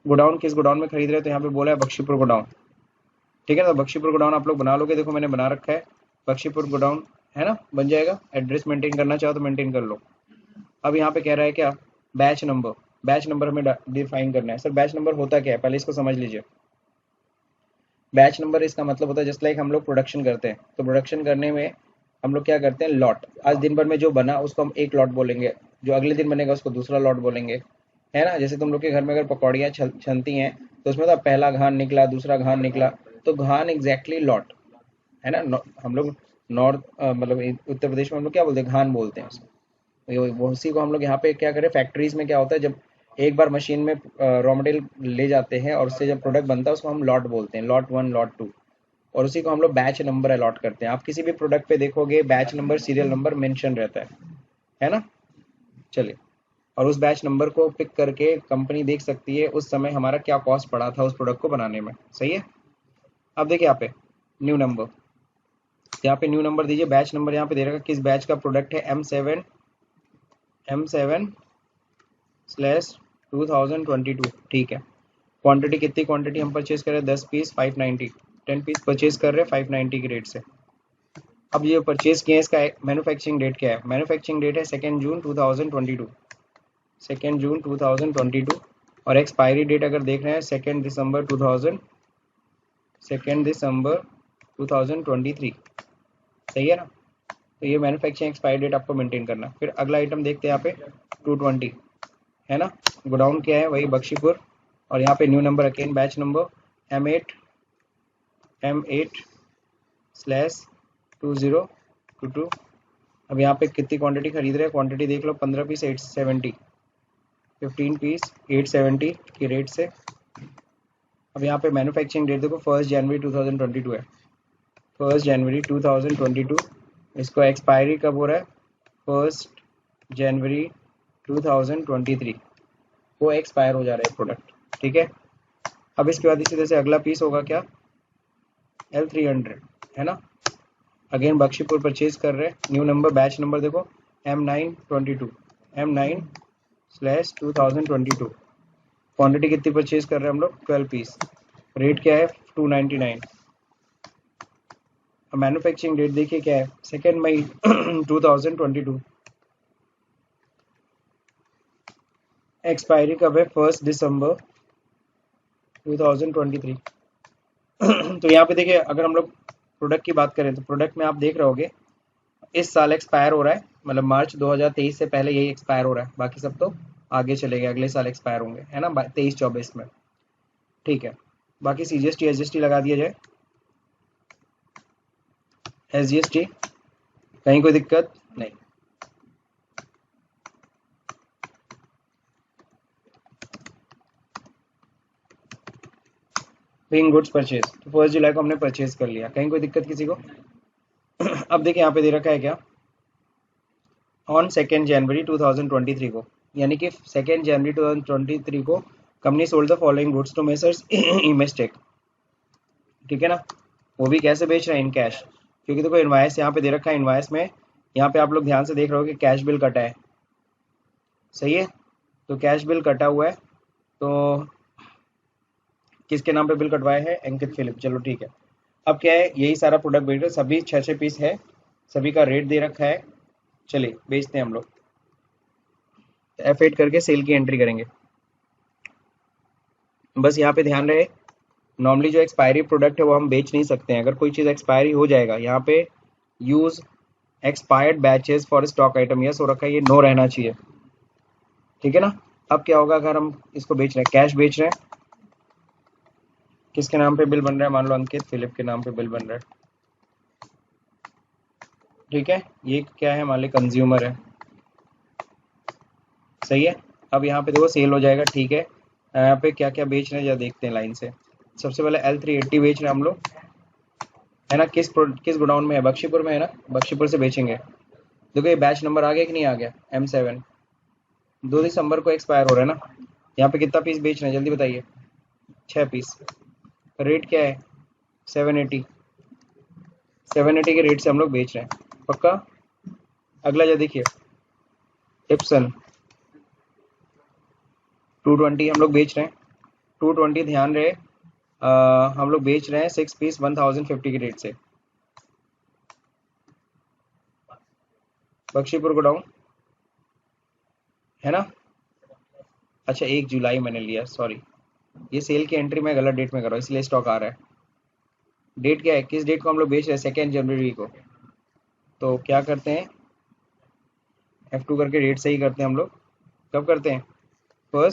गोडाउन, किस गोडाउन में खरीद रहे हैं, तो यहाँ पे बोला है बख्शीपुर गोडाउन, ठीक है ना। तो बख्शीपुर गोडाउन आप लोग बना लोगे, देखो मैंने बना रखा है बख्शीपुर गोडाउन, है ना, बन जाएगा। एड्रेस मेंटेन करना चाहो तो मेंटेन कर लो। अब यहाँ पे कह रहा है क्या, बैच नंबर हमें डिफाइन करना है। सर बैच नंबर होता क्या है, पहले इसको समझ लीजिए। बैच नंबर इसका मतलब होता है जस्ट लाइक हम लोग प्रोडक्शन करते हैं, तो प्रोडक्शन करने में हम लोग क्या करते हैं, लॉट, आज दिन भर में जो बना उसको हम एक लॉट बोलेंगे, जो अगले दिन बनेगा उसको दूसरा लॉट बोलेंगे, है ना। जैसे तुम लोग के घर में अगर पकौड़ियाँ छनती हैं तो उसमें तो पहला घान निकला, दूसरा घान निकला, तो घान एग्जैक्टली लॉट, है ना। हम लोग नॉर्थ मतलब उत्तर प्रदेश में हम लोग क्या बोलते हैं, घान बोलते हैं उसको। उसी को हम लोग यहाँ पे क्या करें, फैक्ट्रीज में क्या होता है, जब एक बार मशीन में रॉ मटेरियल ले जाते हैं और उससे जब प्रोडक्ट बनता है उसको हम लॉट बोलते हैं, लॉट 1 लॉट 2, और उसी को हम लोग बैच नंबर अलॉट करते हैं। आप किसी भी प्रोडक्ट पे देखोगे batch number serial number mention रहता है ना। चलिए, और उस बैच नंबर को पिक करके कंपनी देख सकती है उस समय हमारा क्या कॉस्ट पड़ा था उस प्रोडक्ट को बनाने में, सही है। अब देखिए यहाँ पे न्यू नंबर, यहाँ पे न्यू नंबर दीजिए, बैच नंबर यहाँ पे दे रखा किस बैच का प्रोडक्ट है, M7/2022, ठीक है। क्वांटिटी कितनी क्वांटिटी हम परचेज कर रहे हैं, 10 पीस 590, 10 पीस परचेज कर रहे हैं 590 की रेट से। अब ये परचेज किए, इसका मैन्युफैक्चरिंग डेट क्या है, मैन्युफैक्चरिंग डेट है 2 जून 2022, 2 जून 2022, और एक्सपायरी डेट अगर देख रहे हैं 2 दिसंबर 2023, सही है ना। तो ये मैन्युफैक्चरिंग एक्सपायरी डेट आपको मेंटेन करना। फिर अगला आइटम देखते हैं यहाँ पे 220, है ना। गोडाउन क्या है, वही बख्शीपुर, और यहाँ पे new number again batch number M8 M8/2022। अब यहाँ पे कितनी क्वांटिटी खरीद रहे हैं, क्वांटिटी देख लो, 15 पीस 870, 15 पीस 870 के रेट से। अब यहाँ पे मैन्युफैक्चरिंग डेट देखो 1 जनवरी 2022 है, 1 जनवरी 2022। इसको एक्सपायरी कब हो रहा है, 1 जनवरी 2023 वो एक्सपायर हो जा रहा है प्रोडक्ट, ठीक है। अब इसके बाद इसी तरह से अगला पीस होगा क्या, L300, है ना। अगेन बख्शीपुर परचेज कर रहे हैं, न्यू नंबर बैच नंबर देखो M9/22, M9/2022। क्वांटिटी कितनी परचेज कर रहे हैं हम लोग, 12 पीस। रेट क्या है, 299। मैन्युफैक्चरिंग डेट देखिए क्या है, 2 मई 2022। एक्सपायरी कब है, 1 दिसंबर 2023। तो यहाँ पे देखिए अगर हम लोग प्रोडक्ट की बात करें तो प्रोडक्ट में आप देख रहे होगे इस साल एक्सपायर हो रहा है, मतलब मार्च 2023 से पहले यही एक्सपायर हो रहा है, बाकी सब तो आगे चले गए, अगले साल एक्सपायर होंगे, है ना, 23-24 में, ठीक है। बाकी CGST SGST लगा दिया जाए, SGST कहीं कोई दिक्कत नहीं। पेइंग गुड्स परचेज, तो 1 जुलाई को हमने परचेज कर लिया, कहीं कोई दिक्कत किसी को। अब देखिए यहाँ पे दे रखा है क्या, ऑन 2 जनवरी 2023 को, यानी कि 2 जनवरी 2023 को company sold the following goods to messrs इमेस्टेक, ठीक है ना। वो भी कैसे बेच रहे हैं, इन कैश, क्योंकि देखो इनवाइस यहाँ पे दे रखा है, इनवाइस में यहाँ पे आप लोग ध्यान से देख रहे हो कि कैश बिल कटा है, सही है। तो कैश बिल कटा हुआ है, तो किसके नाम पे बिल कटवाया है, अंकित फिलिप, चलो ठीक है। अब क्या है, यही सारा प्रोडक्ट बेच रहे, सभी 6-6 पीस है, सभी का रेट दे रखा है, चलिए बेचते हैं हम लोग। F8 करके सेल की एंट्री करेंगे। बस यहाँ पे ध्यान रहे, नॉर्मली जो एक्सपायरी प्रोडक्ट है वो हम बेच नहीं सकते हैं, अगर कोई चीज़ एक्सपायरी हो जाएगा यहाँ पे use expired batches for stock item, yes हो रखा है, ये नो रहना चाहिए, ठीक है ना। अब क्या होगा अगर हम इसको बेच रहे हैं, कैश बेच रहे हैं, किसके नाम पे बिल बन रहा है, मान लो अंकित फिलिप के नाम पे बिल बन रहा है, ठीक है। ये क्या है, मान लो कंज्यूमर है, सही है। अब यहाँ पे देखो सेल हो जाएगा, ठीक है। यहाँ पे क्या क्या बेच रहे हैं जरा देखते हैं लाइन से। सबसे पहले L380 बेच रहे हैं हम लोग, है ना। किस गोडाउन में है, बख्शीपुर में है ना, बख्शीपुर से बेचेंगे। देखो ये बैच नंबर आ गया कि नहीं आ गया, M7, 2 दिसंबर को एक्सपायर हो रहा है ना। यहाँ पे कितना पीस बेच रहे हैं जल्दी बताइए, 6 पीस। रेट क्या है, 780, 780 के रेट से हम लोग बेच रहे हैं, पक्का। अगला जो देखिए इप्सन 220 हम लोग बेच रहे हैं, 220 ध्यान रहे, हम लोग बेच रहे हैं 6 पीस 1050 के रेट से, बख्शीपुर गोडाउन, है ना। अच्छा 1 जुलाई मैंने लिया, सॉरी, ये सेल की एंट्री में गलत डेट में कर रहा हूँ, इसलिए स्टॉक आ रहा है। डेट क्या है, किस डेट को हम लोग बेच रहे हैं, 2 जनवरी को। तो क्या करते हैं, F2 करके रेट सही करते हैं हम लोग, कब करते हैं, 2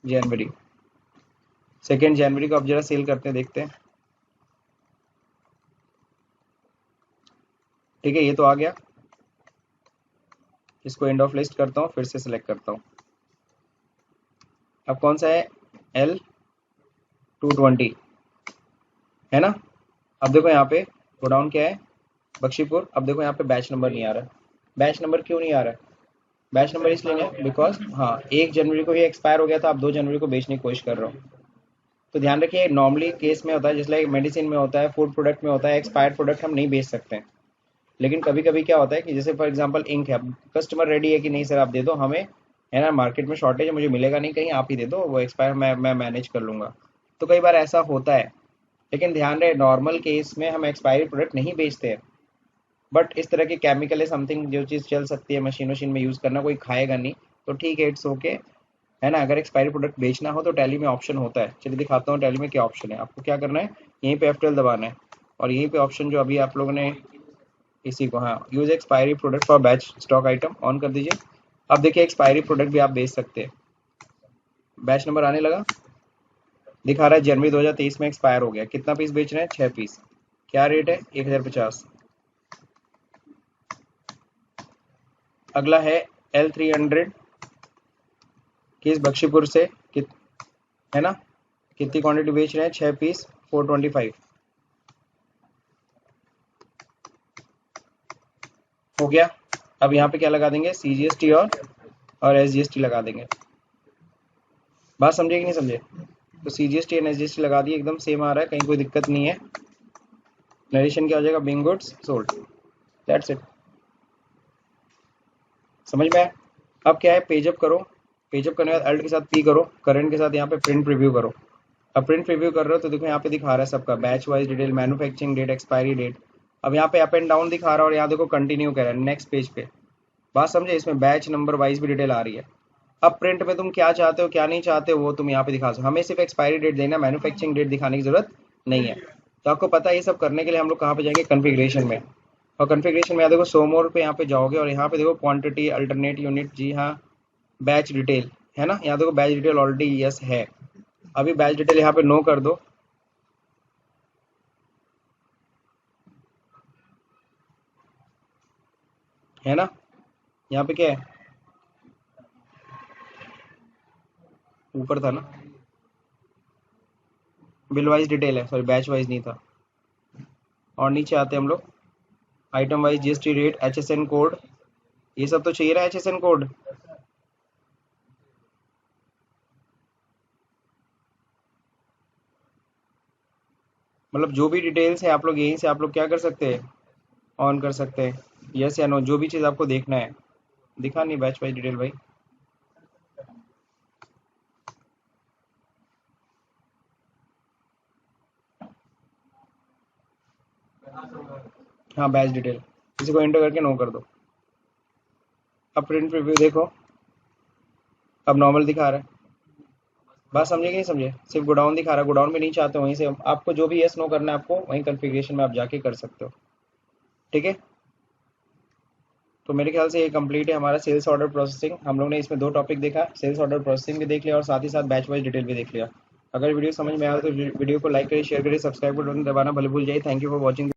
जनवरी, 2 जनवरी को अब जरा सेल करते हैं, देखते हैं, ठीक है। ये तो आ गया, इसको एंड ऑफ लिस्ट करता हूँ, फिर से सिलेक्ट करता हूँ। अब कौन सा है, L220, है ना। अब देखो यहाँ पे गोडाउन क्या है, बख्शीपुर। अब देखो यहाँ पे बैच नंबर नहीं आ रहा है, बैच नंबर क्यों नहीं आ रहा है, बैच नंबर इसलिए नहीं, बिकॉज हाँ 1 जनवरी को ही एक्सपायर हो गया था, आप 2 जनवरी को बेचने की कोशिश कर रहा हूँ। तो ध्यान रखिए, नॉर्मली केस में होता है, जैसे मेडिसिन में होता है, फूड प्रोडक्ट में होता है, एक्सपायर्ड प्रोडक्ट हम नहीं बेच सकते हैं। लेकिन कभी कभी क्या होता है कि जैसे फॉर एग्जांपल इंक है, कस्टमर रेडी है कि नहीं सर आप दे दो हमें, है ना, मार्केट में शॉर्टेज है, मुझे मिलेगा नहीं कहीं, आप ही दे दो, वो एक्सपायर मैं मैनेज कर लूँगा। तो कई बार ऐसा होता है, लेकिन ध्यान रहे नॉर्मल केस में हम एक्सपायरी प्रोडक्ट नहीं बेचते हैं। बट इस तरह की केमिकल है समथिंग, जो चीज़ चल सकती है मशीन वशीन में यूज़ करना, कोई खाएगा नहीं, तो ठीक है, इट्स ओके, है ना। अगर एक्सपायरी प्रोडक्ट बेचना हो तो टैली में ऑप्शन होता है, चलिए दिखाता हूँ टैली में क्या ऑप्शन है। आपको क्या करना है, यहीं पे F12 दबाना है, और यहीं पे ऑप्शन जो अभी आप लोगों ने इसी को, हाँ, use expiry product for batch stock item on कर दीजिए। अब देखिए एक्सपायरी प्रोडक्ट भी आप बेच सकते हैं, बैच नंबर आने लगा, दिखा रहा है जनवरी 2023 में एक्सपायर हो गया। कितना पीस बेच रहे हैं? 6 पीस। क्या रेट है? 1050। अगला है L300 किस बख्शीपुर से, है ना, कितनी क्वांटिटी बेच रहे हैं? 6 पीस, 425 हो गया। अब यहाँ पे क्या लगा देंगे? CGST और SGST लगा देंगे। बात समझे कि नहीं समझे? तो CGST और SGST लगा दिए, एकदम सेम आ रहा है, कहीं कोई दिक्कत नहीं है। नरेशन क्या हो जाएगा? Bing goods sold, that's it. समझ में आया? अब क्या है, पेजअप करो। पेजअप करने के बाद अल्ट के साथ P करो, करंट के साथ यहाँ पे प्रिंट प्रीव्यू करो। अब प्रिंट प्रीव्यू कर रहे हो तो देखो यहाँ पे दिखा रहा है सबका batch wise detail, manufacturing date, expiry date. अब यहाँ पे अप एंड डाउन दिखा रहा है और यहाँ देखो कंटिन्यू कर रहा है नेक्स्ट पेज पे। बात समझे? इसमें बैच नंबर वाइज भी डिटेल आ रही है। अब प्रिंट में तुम क्या चाहते हो क्या नहीं चाहते हो वो तुम यहाँ पे दिखा सकते हो। हमें सिर्फ एक्सपायरी डेट देना, मैन्युफैक्चरिंग डेट दिखाने की जरूरत नहीं है। तो आपको पता है ये सब करने के लिए हम लोग कहाँ पे जाएंगे? कॉन्फ़िगरेशन में। और कॉन्फ़िगरेशन में यहाँ देखो शो मोर पे यहाँ पे जाओगे और यहाँ पे देखो क्वांटिटी, अल्टरनेट यूनिट, जी हाँ, बैच डिटेल, है ना। यहाँ देखो बैच डिटेल ऑलरेडी यस है। अभी बैच डिटेल यहाँ पे नो कर दो, है ना। यहाँ पे क्या है? ऊपर था ना, बिल वाइज डिटेल है, सॉरी बैच वाइज नहीं था। और नीचे आते हैं हम लोग, item wise GST rate, HSN code, ये सब तो चाहिए ना, HSN कोड। मतलब जो भी डिटेल्स है आप लोग यहीं से आप लोग क्या कर सकते हैं? ऑन कर सकते हैं, यस या नो, जो भी चीज़ आपको देखना है। दिखा नहीं बैच वाइज डिटेल भाई? हाँ बैच डिटेल, किसी को एंटर करके नो कर दो। अब प्रिंट प्रीव्यू देखो, अब नॉर्मल दिखा रहा है। बात समझे कि नहीं समझे? सिर्फ गोडाउन दिखा रहा है, गोडाउन में नहीं चाहते वहीं से आपको जो भी यस नो करना है आपको वहीं कॉन्फ़िगरेशन में आप जाके कर सकते हो। ठीक है, तो मेरे ख्याल से ये कंप्लीट है हमारा सेल्स ऑर्डर प्रोसेसिंग। हम लोग ने इसमें 2 टॉपिक देखा, सेल्स ऑर्डर प्रोसेसिंग भी देख लिया और साथ ही साथ बैच वाइज डिटेल भी देख लिया। अगर वीडियो समझ में आया तो वीडियो को लाइक करिए, शेयर करिए, सब्सक्राइब बटन दबाना भले भूल जाइए। Thank you for watching.